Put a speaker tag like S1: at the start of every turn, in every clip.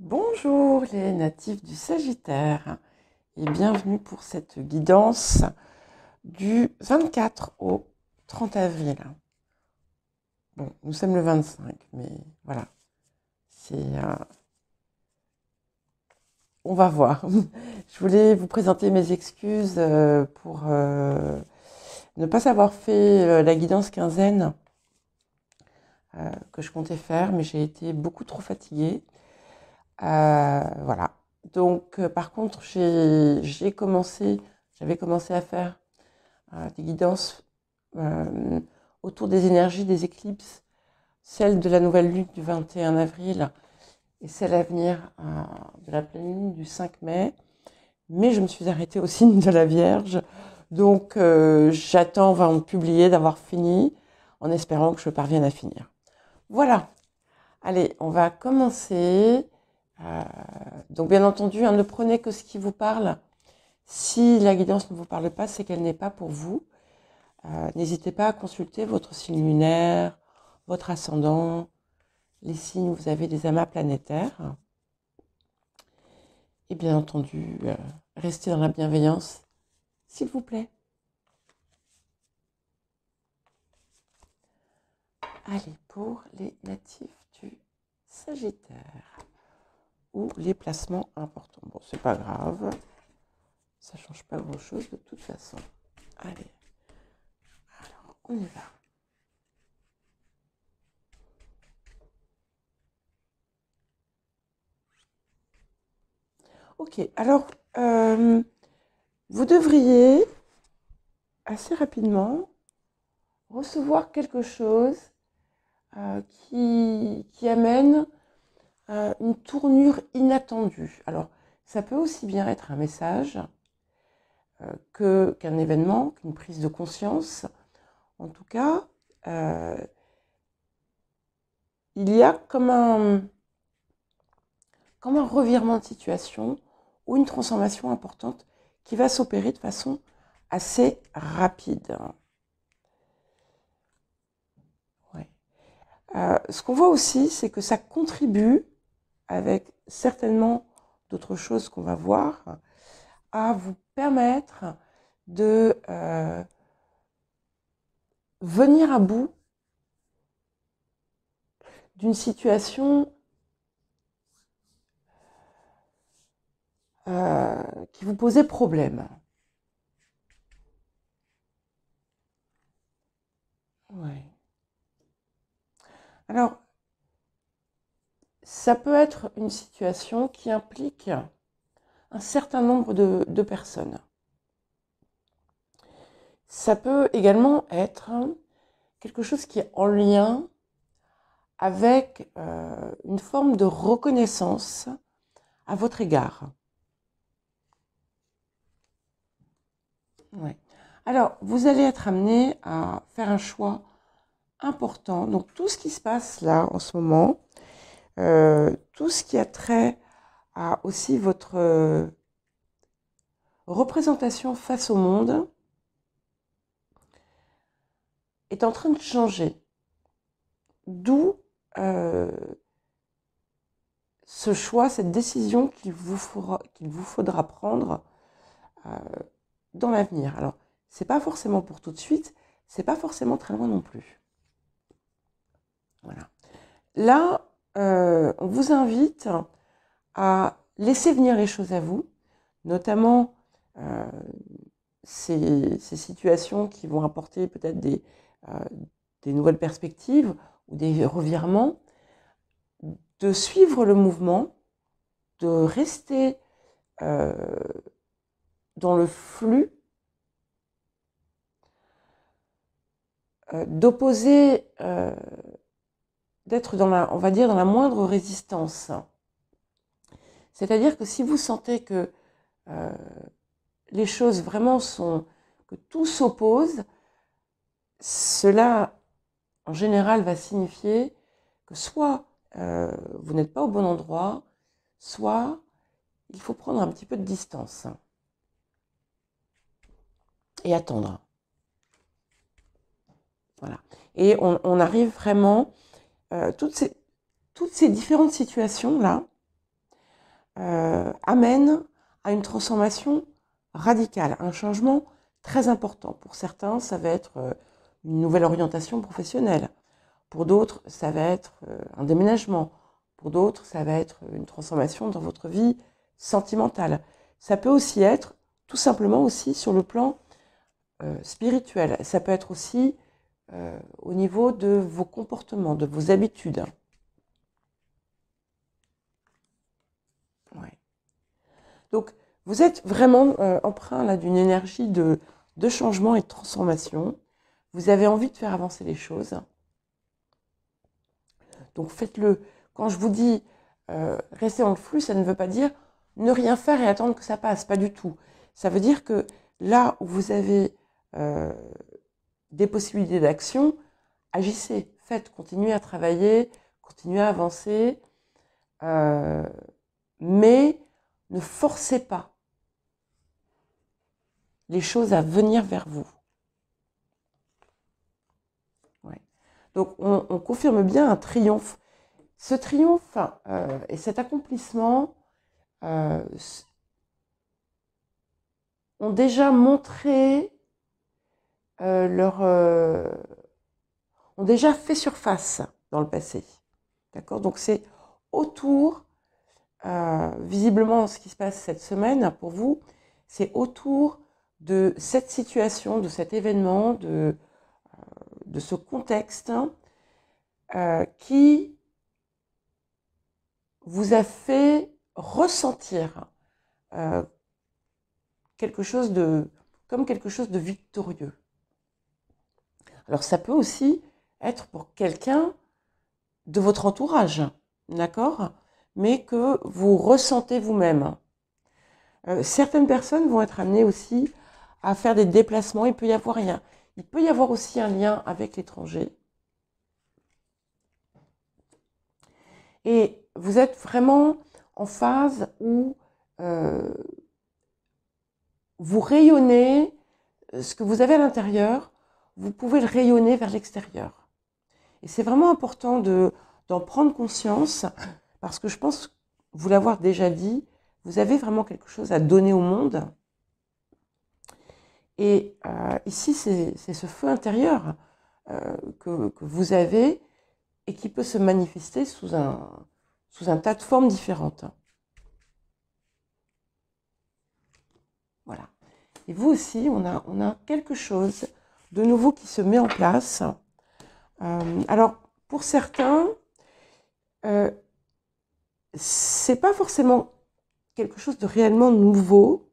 S1: Bonjour les natifs du Sagittaire et bienvenue pour cette guidance du 24 au 30 avril. Bon, nous sommes le 25, mais voilà, on va voir. Je voulais vous présenter mes excuses pour ne pas avoir fait la guidance quinzaine que je comptais faire, mais j'ai été beaucoup trop fatiguée. Voilà. Donc, par contre, j'avais commencé à faire des guidances euh, autour des énergies des éclipses, celle de la nouvelle lune du 21 avril et celle à venir de la pleine lune du 5 mai. Mais je me suis arrêtée au signe de la Vierge. Donc, j'attends avant de publier, d'avoir fini, en espérant que je parvienne à finir. Voilà. Allez, on va commencer. Donc bien entendu, ne prenez que ce qui vous parle. Si la guidance ne vous parle pas, c'est qu'elle n'est pas pour vous. N'hésitez pas à consulter votre signe lunaire, votre ascendant, les signes où vous avez des amas planétaires. Et bien entendu, restez dans la bienveillance, s'il vous plaît. Allez, pour les natifs du Sagittaire, ou les placements importants. Bon, c'est pas grave, ça change pas grand-chose de toute façon. Allez, alors on y va. Ok, alors vous devriez assez rapidement recevoir quelque chose qui amène une tournure inattendue. Alors, ça peut aussi bien être un message qu'un événement, qu'une prise de conscience. En tout cas, il y a comme un revirement de situation ou une transformation importante qui va s'opérer de façon assez rapide. Ouais. Ce qu'on voit aussi, c'est que ça contribue, avec certainement d'autres choses qu'on va voir, à vous permettre de venir à bout d'une situation qui vous posait problème. Ouais. Alors, ça peut être une situation qui implique un certain nombre de personnes. Ça peut également être quelque chose qui est en lien avec une forme de reconnaissance à votre égard. Ouais. Alors, vous allez être amené à faire un choix important. Donc, tout ce qui se passe là en ce moment, tout ce qui a trait à aussi votre représentation face au monde, est en train de changer. D'où ce choix, cette décision qu'il vous faudra prendre dans l'avenir. Alors, c'est pas forcément pour tout de suite, c'est pas forcément très loin non plus. Voilà. Là, on vous invite à laisser venir les choses à vous, notamment ces situations qui vont apporter peut-être des nouvelles perspectives ou des revirements, de suivre le mouvement, de rester dans le flux, d'opposer, d'être dans la, on va dire, dans la moindre résistance. C'est-à-dire que si vous sentez que les choses vraiment sont, que tout s'oppose, cela en général va signifier que soit vous n'êtes pas au bon endroit, soit il faut prendre un petit peu de distance et attendre. Voilà. Et on arrive vraiment, toutes ces différentes situations-là amène à une transformation radicale, un changement très important. Pour certains, ça va être une nouvelle orientation professionnelle. Pour d'autres, ça va être un déménagement. Pour d'autres, ça va être une transformation dans votre vie sentimentale. Ça peut aussi être tout simplement aussi sur le plan spirituel. Ça peut être aussi au niveau de vos comportements, de vos habitudes. Ouais. Donc, vous êtes vraiment empreint là d'une énergie de changement et de transformation. Vous avez envie de faire avancer les choses. Donc, faites-le. Quand je vous dis rester dans le flux, ça ne veut pas dire ne rien faire et attendre que ça passe. Pas du tout. Ça veut dire que là où vous avez des possibilités d'action, agissez, faites, continuez à travailler, continuez à avancer, mais ne forcez pas les choses à venir vers vous. Ouais. Donc on confirme bien un triomphe. Ce triomphe et cet accomplissement ont déjà montré ont déjà fait surface dans le passé. D'accord? Donc c'est autour, visiblement ce qui se passe cette semaine pour vous, c'est autour de cette situation, de cet événement, de ce contexte qui vous a fait ressentir quelque chose de victorieux. Alors ça peut aussi être pour quelqu'un de votre entourage, d'accord? Mais que vous ressentez vous-même. Certaines personnes vont être amenées aussi à faire des déplacements. Il peut y avoir aussi un lien avec l'étranger. Et vous êtes vraiment en phase où vous rayonnez ce que vous avez à l'intérieur, vous pouvez le rayonner vers l'extérieur. Et c'est vraiment important d'en prendre conscience, parce que je pense vous l'avoir déjà dit, vous avez vraiment quelque chose à donner au monde. Et ici, c'est ce feu intérieur que vous avez et qui peut se manifester sous un tas de formes différentes. Voilà. Et vous aussi, on a quelque chose de nouveau qui se met en place. Alors, pour certains, c'est pas forcément quelque chose de réellement nouveau.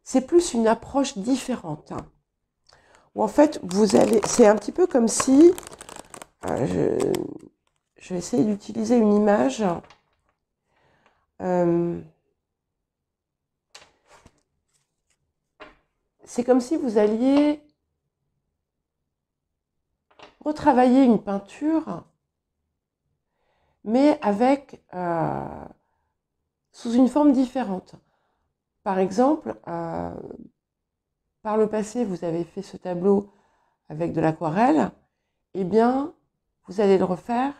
S1: C'est plus une approche différente. Où en fait, c'est un petit peu comme si, je vais essayer d'utiliser une image. C'est comme si vous alliez retravailler une peinture, mais sous une forme différente. Par exemple, par le passé, vous avez fait ce tableau avec de l'aquarelle, eh bien, vous allez le refaire,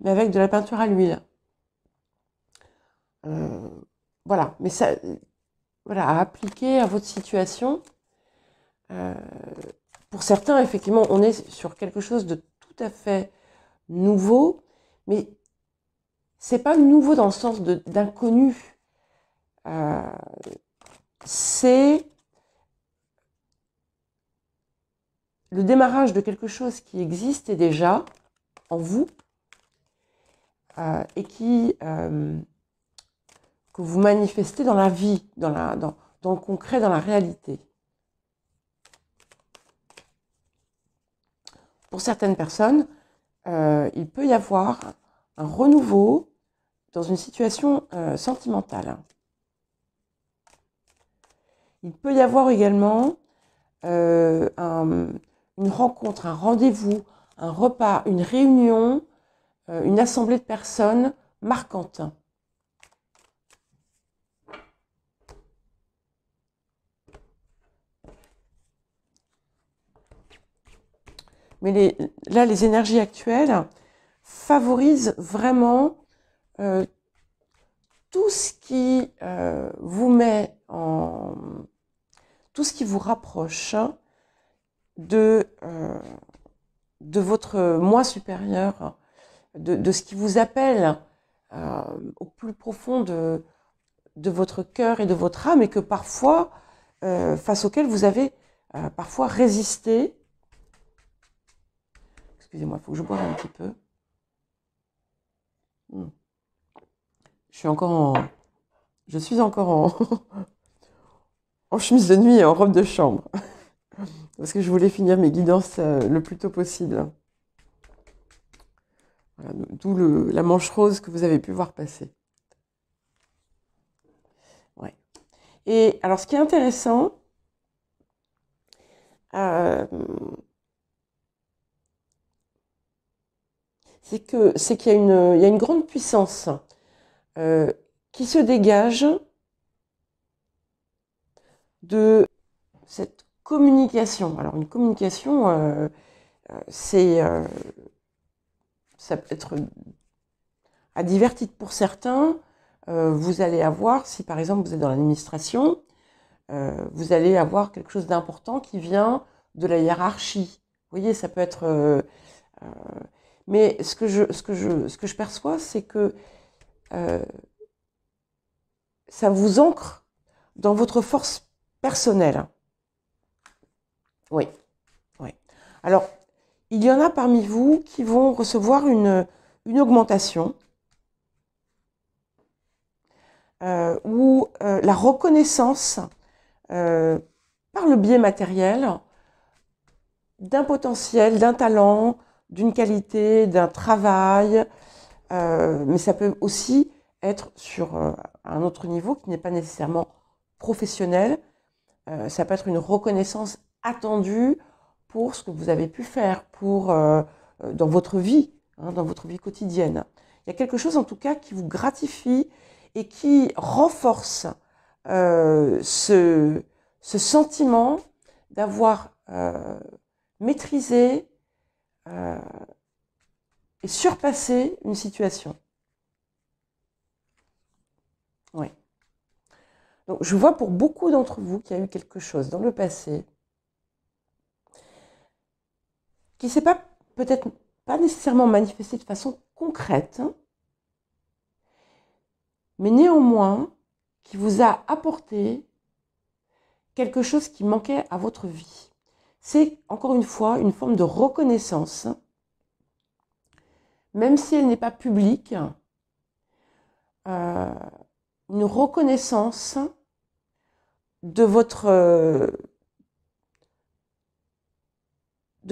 S1: mais avec de la peinture à l'huile. Voilà, mais ça, voilà, à appliquer à votre situation. Pour certains, effectivement, on est sur quelque chose de tout à fait nouveau, mais c'est pas nouveau dans le sens d'inconnu. C'est le démarrage de quelque chose qui existait déjà en vous et que vous manifestez dans la vie, dans le concret, dans la réalité. Pour certaines personnes, il peut y avoir un renouveau dans une situation sentimentale. Il peut y avoir également une rencontre, un rendez-vous, un repas, une réunion, une assemblée de personnes marquantes. Mais là, les énergies actuelles favorisent vraiment euh, tout ce qui vous met en... tout ce qui vous rapproche de votre moi supérieur, de ce qui vous appelle au plus profond de votre cœur et de votre âme, et que parfois, face auquel vous avez parfois résisté. Excusez-moi, il faut que je boive un petit peu. Je suis encore en chemise de nuit et en robe de chambre. Parce que je voulais finir mes guidances le plus tôt possible. Voilà, d'où la manche rose que vous avez pu voir passer. Ouais. Et alors, ce qui est intéressant, c'est qu'il y a une grande puissance qui se dégage de cette communication. Alors, une communication, ça peut être à divers titres pour certains. Vous allez avoir, si par exemple vous êtes dans l'administration, vous allez avoir quelque chose d'important qui vient de la hiérarchie. Vous voyez, ça peut être... mais ce que je perçois, c'est que ça vous ancre dans votre force personnelle. Oui, oui. Alors, il y en a parmi vous qui vont recevoir une augmentation ou la reconnaissance par le biais matériel d'un potentiel, d'un talent, d'une qualité, d'un travail, mais ça peut aussi être sur un autre niveau qui n'est pas nécessairement professionnel. Ça peut être une reconnaissance attendue pour ce que vous avez pu faire dans votre vie, dans votre vie quotidienne. Il y a quelque chose en tout cas qui vous gratifie et qui renforce ce sentiment d'avoir maîtrisé et surpassé une situation. Oui. Donc, je vois pour beaucoup d'entre vous qu'il y a eu quelque chose dans le passé qui ne s'est peut-être pas nécessairement manifesté de façon concrète, mais néanmoins qui vous a apporté quelque chose qui manquait à votre vie. C'est, encore une fois, une forme de reconnaissance, même si elle n'est pas publique, une reconnaissance de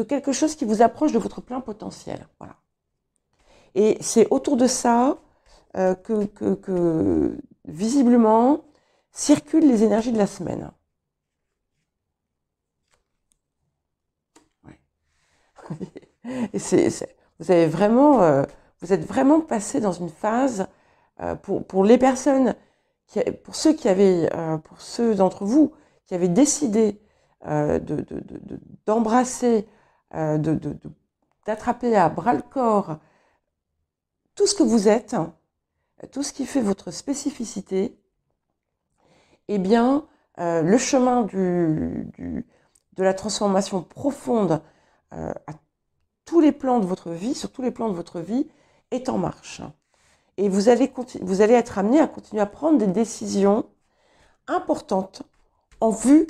S1: quelque chose qui vous approche de votre plein potentiel. Voilà. Et c'est autour de ça que visiblement circulent les énergies de la semaine. Ouais. Et vous êtes vraiment passé dans une phase pour les personnes, pour ceux d'entre vous qui avaient décidé d'embrasser, d'attraper à bras le corps tout ce que vous êtes, tout ce qui fait votre spécificité. Eh bien, le chemin de la transformation profonde à tous les plans de votre vie, sur tous les plans de votre vie, est en marche. Et vous allez être amené à continuer à prendre des décisions importantes en vue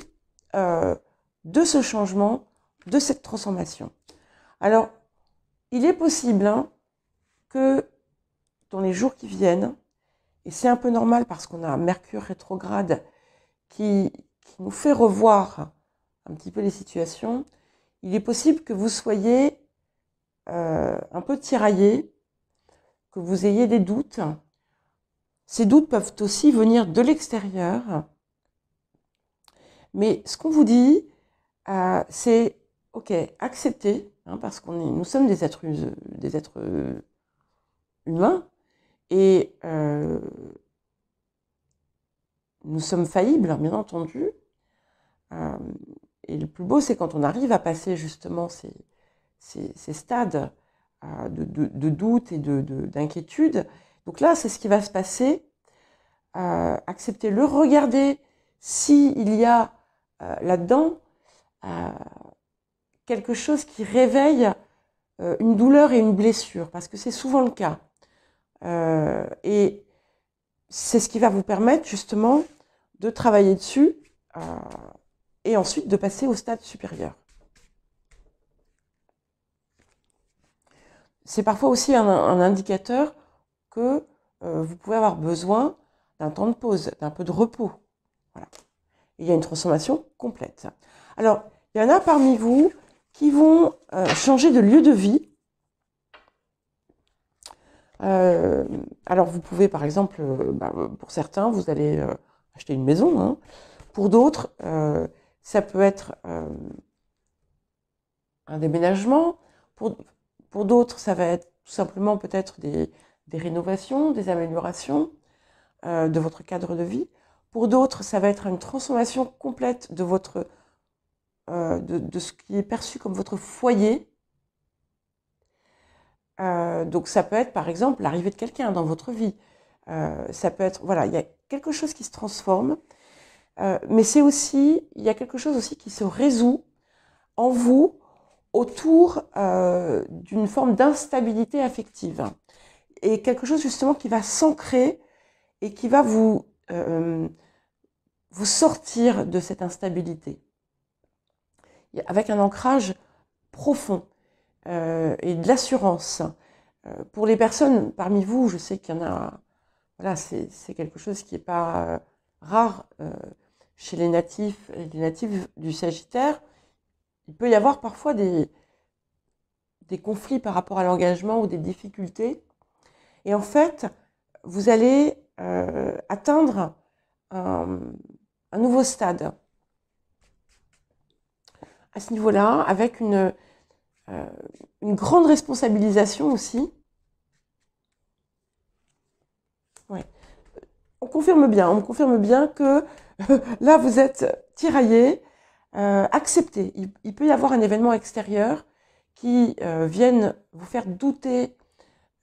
S1: de ce changement, de cette transformation. Alors, il est possible que dans les jours qui viennent, et c'est un peu normal parce qu'on a Mercure rétrograde qui nous fait revoir un petit peu les situations, il est possible que vous soyez un peu tiraillé, que vous ayez des doutes. Ces doutes peuvent aussi venir de l'extérieur. Mais ce qu'on vous dit, c'est, ok, acceptez, parce nous sommes des êtres humains, et nous sommes faillibles, bien entendu. Et le plus beau, c'est quand on arrive à passer justement ces stades de doute et d'inquiétude, Donc là, c'est ce qui va se passer. Acceptez-le, regardez s'il y a là-dedans quelque chose qui réveille une douleur et une blessure, parce que c'est souvent le cas. Et c'est ce qui va vous permettre justement de travailler dessus et ensuite de passer au stade supérieur. C'est parfois aussi un indicateur que vous pouvez avoir besoin d'un temps de pause, d'un peu de repos. Voilà. Il y a une transformation complète. Alors, il y en a parmi vous qui vont changer de lieu de vie. Alors, vous pouvez, par exemple, pour certains, vous allez acheter une maison. Hein. Pour d'autres, ça peut être un déménagement. Pour d'autres, ça va être tout simplement peut-être des rénovations, des améliorations de votre cadre de vie. Pour d'autres, ça va être une transformation complète de votre de ce qui est perçu comme votre foyer. Donc ça peut être par exemple l'arrivée de quelqu'un dans votre vie. Ça peut être, voilà, il y a quelque chose qui se transforme, mais c'est aussi, il y a quelque chose aussi qui se résout en vous autour d'une forme d'instabilité affective. Et quelque chose justement qui va s'ancrer et qui va vous sortir de cette instabilité. Avec un ancrage profond et de l'assurance. Pour les personnes parmi vous, je sais qu'il y en a, voilà, c'est quelque chose qui n'est pas rare chez les natifs du Sagittaire. Il peut y avoir parfois des conflits par rapport à l'engagement ou des difficultés. Et en fait, vous allez atteindre un nouveau stade à ce niveau-là, avec une grande responsabilisation aussi. Ouais. On me confirme bien que là, vous êtes tiraillé, accepté. Il peut y avoir un événement extérieur qui vienne vous faire douter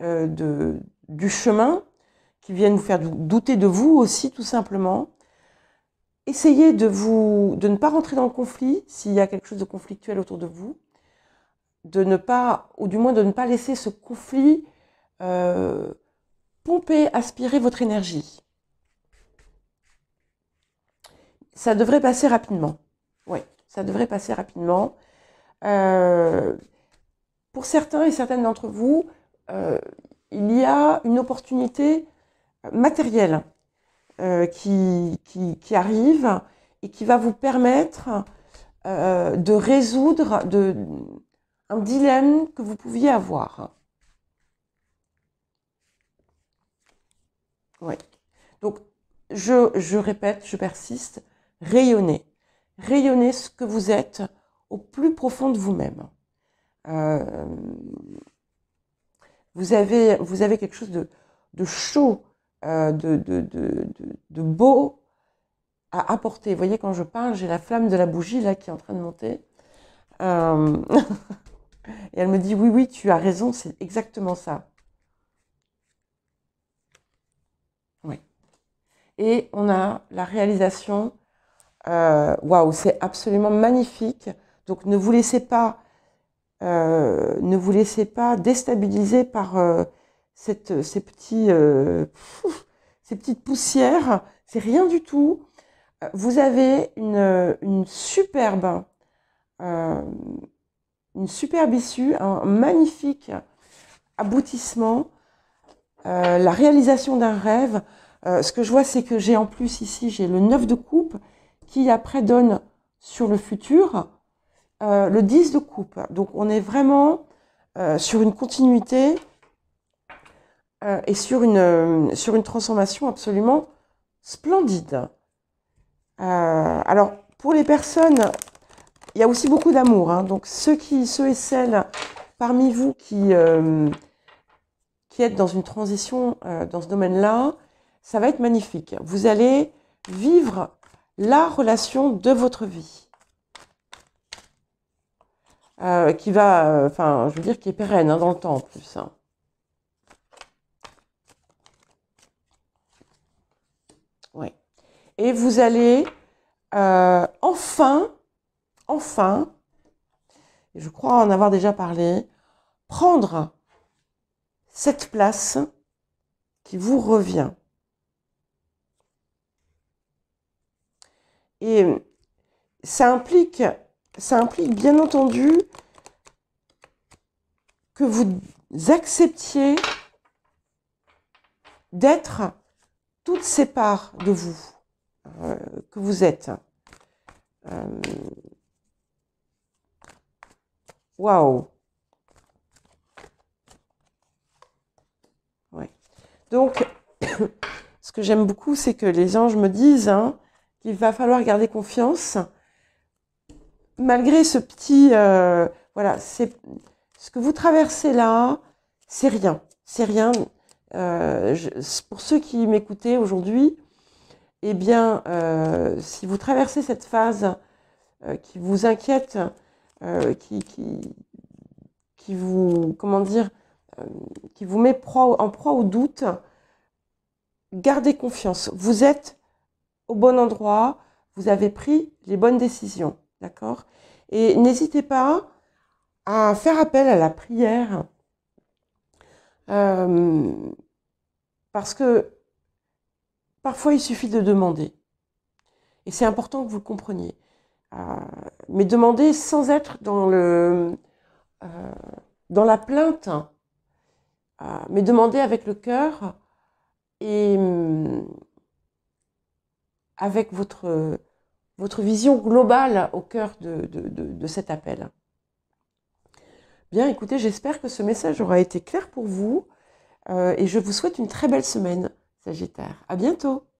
S1: du chemin, qui vienne vous faire douter de vous aussi, tout simplement. Essayez de ne pas rentrer dans le conflit s'il y a quelque chose de conflictuel autour de vous, de ne pas, ou du moins de ne pas laisser ce conflit pomper, aspirer votre énergie. Ça devrait passer rapidement. Oui, ça devrait passer rapidement. Pour certains et certaines d'entre vous, il y a une opportunité matérielle qui arrive et qui va vous permettre de résoudre un dilemme que vous pouviez avoir. Oui. Donc, je répète, je persiste, rayonnez. Rayonnez ce que vous êtes au plus profond de vous-même. Vous avez quelque chose de chaud, de beau à apporter. Vous voyez, quand je parle, j'ai la flamme de la bougie là qui est en train de monter. Et elle me dit, oui, tu as raison, c'est exactement ça. Oui. Et on a la réalisation, waouh, c'est absolument magnifique. Donc ne vous laissez pas déstabiliser par ces petites poussières. C'est rien du tout. Vous avez une superbe issue, un magnifique aboutissement, la réalisation d'un rêve. Ce que je vois, c'est que j'ai en plus ici, j'ai le 9 de coupe qui après donne sur le futur le 10 de coupe. Donc on est vraiment sur une continuité et sur une transformation absolument splendide. Alors pour les personnes, il y a aussi beaucoup d'amour. Hein, donc ceux et celles parmi vous qui êtes dans une transition dans ce domaine-là, ça va être magnifique. Vous allez vivre la relation de votre vie. Qui va, je veux dire, qui est pérenne hein, dans le temps en plus. Hein. Et vous allez enfin, et je crois en avoir déjà parlé, prendre cette place qui vous revient. Et ça implique bien entendu que vous acceptiez d'être toutes ces parts de vous que vous êtes. Waouh! Ouais. Donc, ce que j'aime beaucoup, c'est que les anges me disent qu'il va falloir garder confiance, malgré ce petit... voilà, c'est ce que vous traversez là, c'est rien. C'est rien. Pour ceux qui m'écoutaient aujourd'hui, eh bien, si vous traversez cette phase qui vous inquiète, qui vous, comment dire, qui vous met en proie au doute, gardez confiance. Vous êtes au bon endroit, vous avez pris les bonnes décisions, d'accord? Et n'hésitez pas à faire appel à la prière, parce que parfois il suffit de demander. Et c'est important que vous le compreniez. Mais demander sans être dans la plainte, mais demander avec le cœur et avec votre vision globale au cœur de cet appel. Bien, écoutez, j'espère que ce message aura été clair pour vous et je vous souhaite une très belle semaine, Sagittaire. À bientôt!